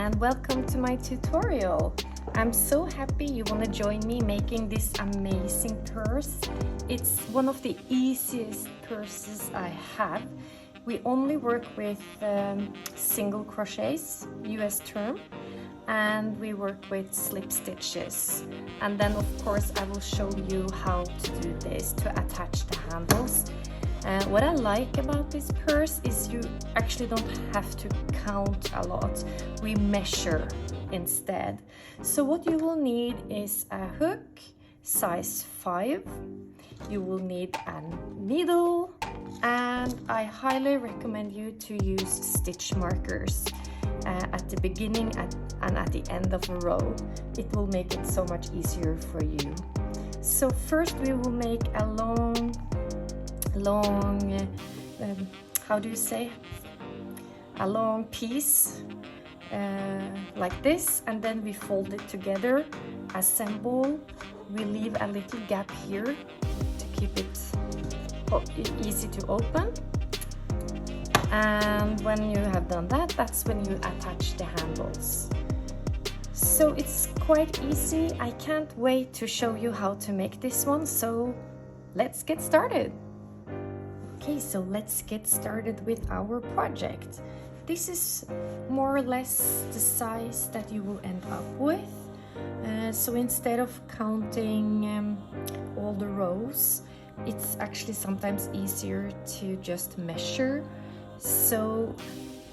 and welcome to my tutorial. I'm so happy you want to join me making this amazing purse. It's one of the easiest purses I have. We only work with single crochets, US term, and we work with slip stitches. And then of course I will show you how to do this, to attach the handles. What I like about this purse is you actually don't have to count a lot. We measure instead. So what you will need is a hook size 5. You will need a needle, and I highly recommend you to use stitch markers at the beginning and at the end of a row. It will make it so much easier for you. So first we will make a long how do you say, a long piece like this, and then we fold it together, assemble. We leave a little gap here to keep it easy to open, and when you have done that, that's when you attach the handles. So it's quite easy. I can't wait to show you how to make this one, so let's get started. Okay, so let's get started with our project. This is more or less the size that you will end up with. So instead of counting all the rows, it's actually sometimes easier to just measure. So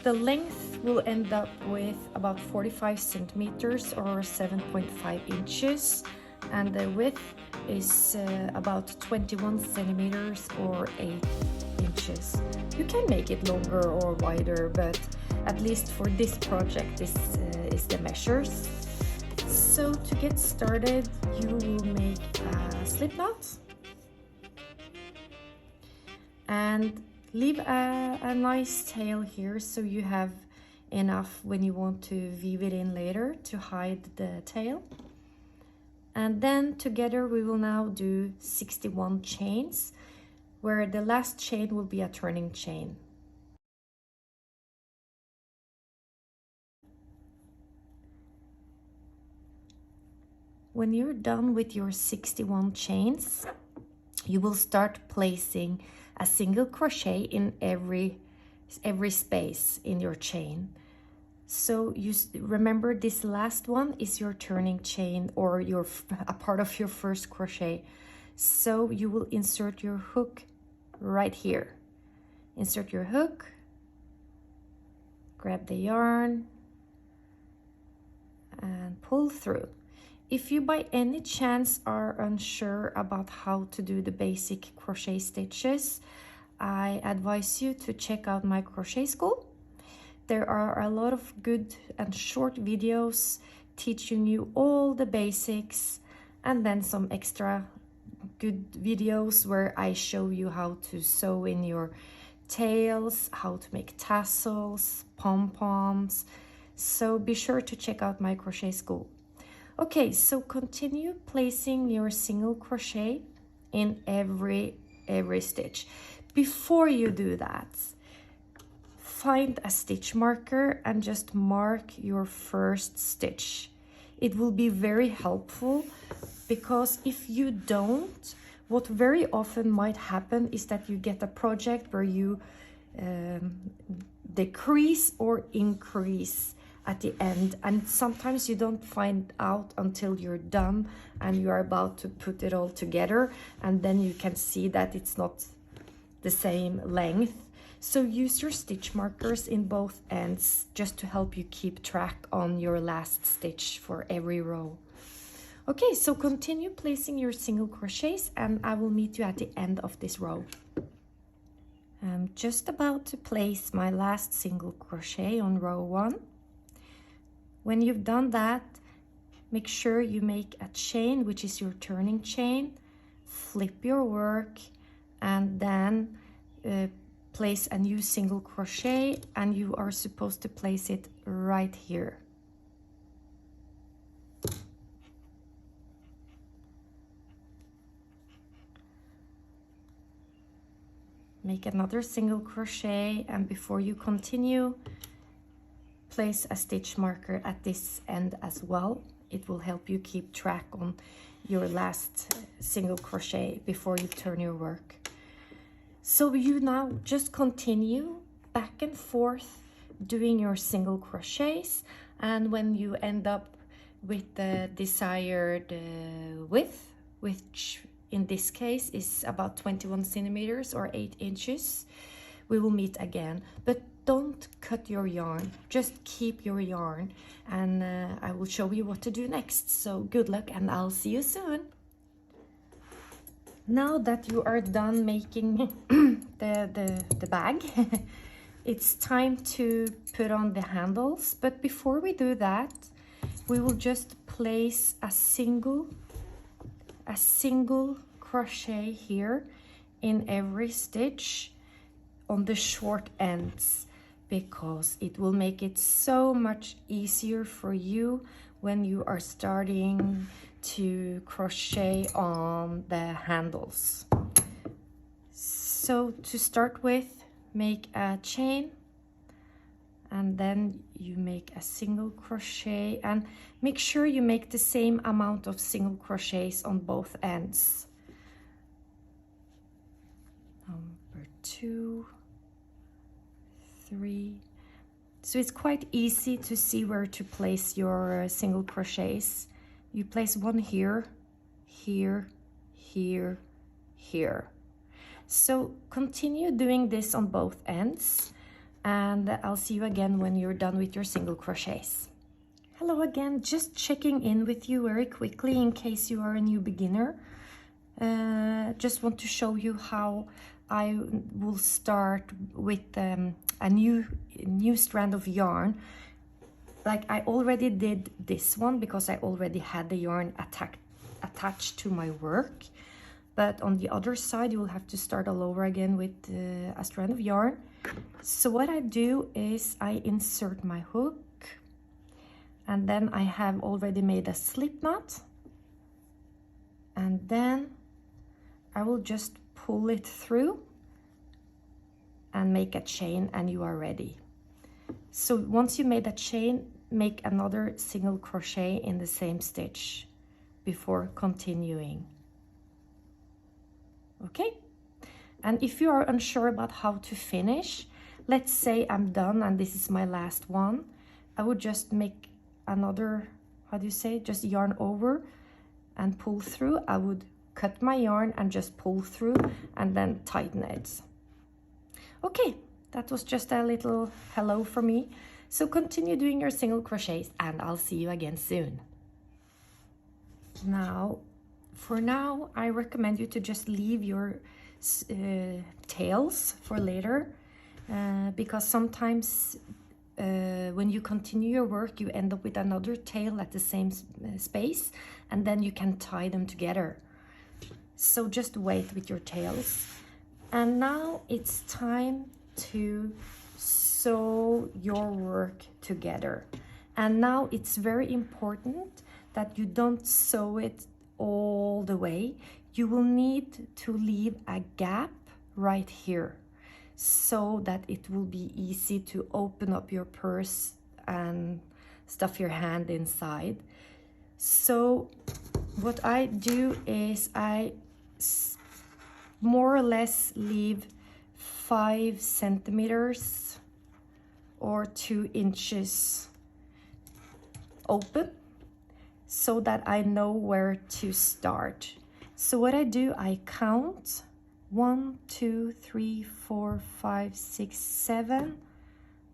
the length will end up with about 45 centimeters or 7.5 inches. And the width is about 21 centimeters or 8 inches. You can make it longer or wider, but at least for this project, this is the measures. So to get started, you will make a slip knot and leave a nice tail here so you have enough when you want to weave it in later to hide the tail. And then together we will now do 61 chains, where the last chain will be a turning chain. When you're done with your 61 chains, you will start placing a single crochet in every space in your chain. So you remember, this last one is your turning chain or a part of your first crochet. So you will insert your hook right here. Insert your hook, grab the yarn, and pull through. If you by any chance are unsure about how to do the basic crochet stitches, I advise you to check out my crochet school. There are a lot of good and short videos teaching you all the basics, and then some extra good videos where I show you how to sew in your tails, how to make tassels, pom-poms. So be sure to check out my crochet school. Okay, so continue placing your single crochet in every stitch. Before you do that, find a stitch marker and just mark your first stitch. It will be very helpful, because if you don't, what very often might happen is that you get a project where you decrease or increase at the end, and sometimes you don't find out until you're done and you are about to put it all together, and then you can see that it's not the same length. So use your stitch markers in both ends just to help you keep track on your last stitch for every row. Okay, so continue placing your single crochets, and I will meet you at the end of this row. I'm just about to place my last single crochet on row 1. When you've done that, make sure you make a chain, which is your turning chain, flip your work, and then place a new single crochet, and you are supposed to place it right here. Make another single crochet, and before you continue, place a stitch marker at this end as well. It will help you keep track on your last single crochet before you turn your work. So you now just continue back and forth doing your single crochets, and when you end up with the desired width, which in this case is about 21 centimeters or 8 inches, we will meet again. But don't cut your yarn, just keep your yarn, and I will show you what to do next. So good luck, and I'll see you soon. Now that you are done making the bag, it's time to put on the handles. But before we do that, we will just place a single crochet here in every stitch on the short ends, because it will make it so much easier for you when you are starting to crochet on the handles. So to start with, make a chain, and then you make a single crochet, and make sure you make the same amount of single crochets on both ends. Number 2, 3. So it's quite easy to see where to place your single crochets. You place one here, here, here, here. So continue doing this on both ends, and I'll see you again when you're done with your single crochets. Hello again, just checking in with you very quickly in case you are a new beginner. Just want to show you how I will start with a new strand of yarn. Like I already did this one because I already had the yarn attached to my work. But on the other side, you will have to start all over again with a strand of yarn. So what I do is I insert my hook, and then I have already made a slip knot, and then I will just pull it through and make a chain, and you are ready. So once you made a chain, make another single crochet in the same stitch before continuing. Okay? And if you are unsure about how to finish, let's say I'm done and this is my last one, I would just make another, how do you say, just yarn over and pull through. I would cut my yarn and just pull through and then tighten it. Okay, that was just a little hello for me. So continue doing your single crochets, and I'll see you again soon. Now, for now, I recommend you to just leave your tails for later, because sometimes when you continue your work, you end up with another tail at the same space, and then you can tie them together. So just wait with your tails. And now it's time to sew your work together. And now it's very important that you don't sew it all the way. You will need to leave a gap right here so that it will be easy to open up your purse and stuff your hand inside. So what I do is I more or less leave 5 centimeters or 2 inches open so that I know where to start. So what I do, I count 1, 2, 3, 4, 5, 6, 7.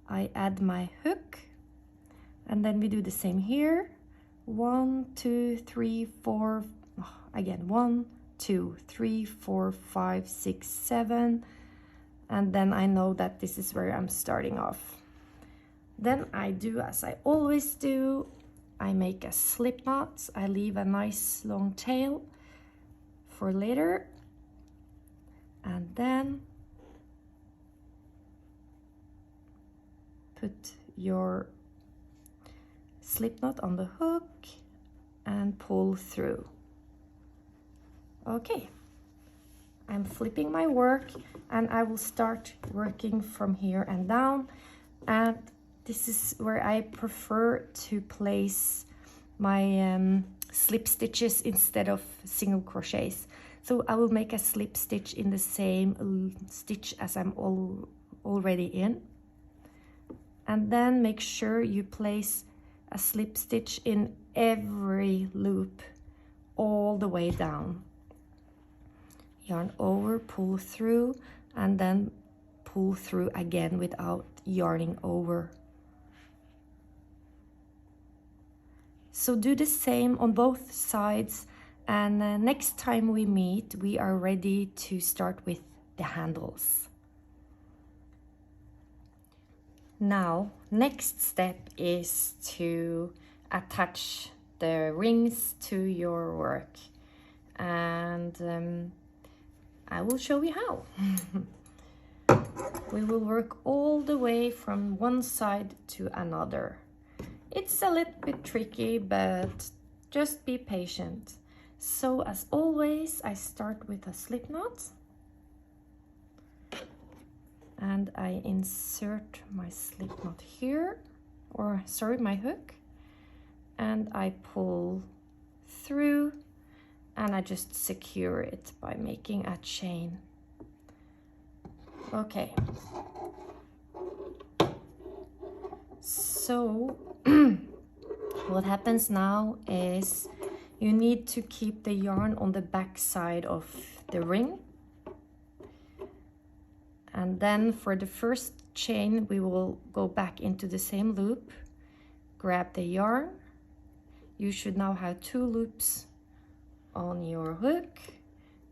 I add my hook, and then we do the same here. 1, 2, 3, 4, again 1, 2, 3, 4, 5, 6, 7, and then I know that this is where I'm starting off. Then I do as I always do, I make a slip knot. I leave a nice long tail for later, and then put your slip knot on the hook and pull through. Okay, I'm flipping my work, and I will start working from here and down, and This is where I prefer to place my slip stitches instead of single crochets. So I will make a slip stitch in the same stitch as I'm already in. And then make sure you place a slip stitch in every loop all the way down. Yarn over, pull through, and then pull through again without yarning over. So do the same on both sides, and next time we meet, we are ready to start with the handles. Now, next step is to attach the rings to your work, and I will show you how. We will work all the way from one side to another. It's a little bit tricky, but just be patient. So as always, I start with a slip knot, and I insert my slip knot here, or sorry, my hook, and I pull through, and I just secure it by making a chain. Okay. So what happens now is you need to keep the yarn on the back side of the ring. And then for the first chain, we will go back into the same loop, grab the yarn. You should now have 2 loops on your hook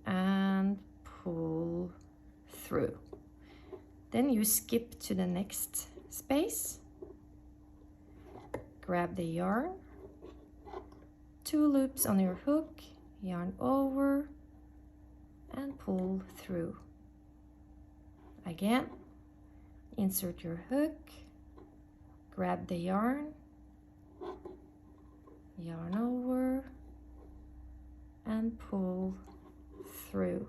and pull through. Then you skip to the next space, grab the yarn, 2 loops on your hook, yarn over, and pull through. Again, insert your hook, grab the yarn, yarn over, and pull through.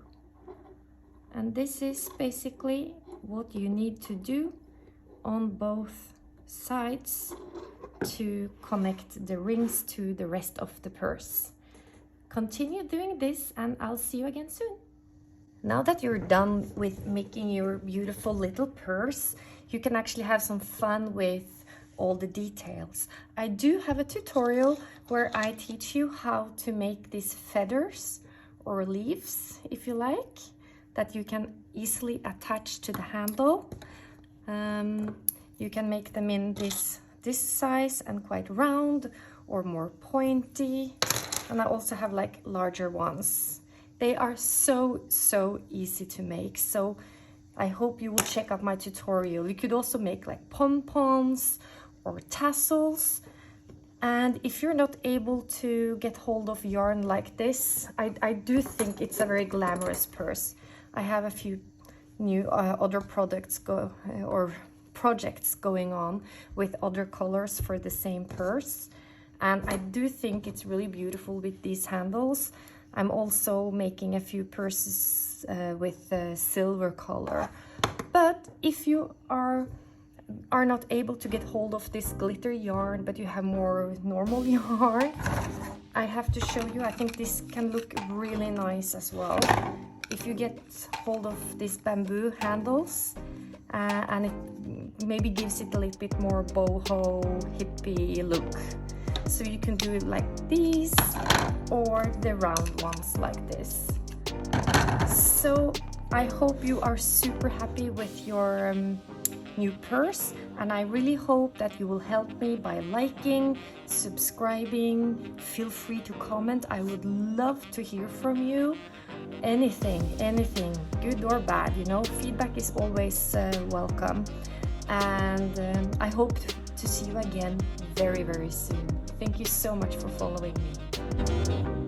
And this is basically what you need to do on both sides to connect the rings to the rest of the purse. Continue doing this, and I'll see you again soon. Now that you're done with making your beautiful little purse, you can actually have some fun with all the details. I do have a tutorial where I teach you how to make these feathers or leaves, if you like, that you can easily attach to the handle. You can make them in this size and quite round or more pointy. And I also have like larger ones. They are so easy to make. So I hope you will check out my tutorial. You could also make like pom-poms or tassels. And if you're not able to get hold of yarn like this, I do think it's a very glamorous purse. I have a few new other projects going on with other colors for the same purse, and I do think it's really beautiful with these handles. I'm also making a few purses with silver color, but if you are not able to get hold of this glitter yarn, but you have more normal yarn, I have to show you. I think this can look really nice as well if you get hold of these bamboo handles, and it maybe gives it a little bit more boho hippie look. So you can do it like these or the round ones like this. So I hope you are super happy with your new purse, and I really hope that you will help me by liking, subscribing. Feel free to comment. I would love to hear from you. Anything, good or bad, you know, feedback is always welcome. And I hope to see you again very soon. Thank you so much for following me.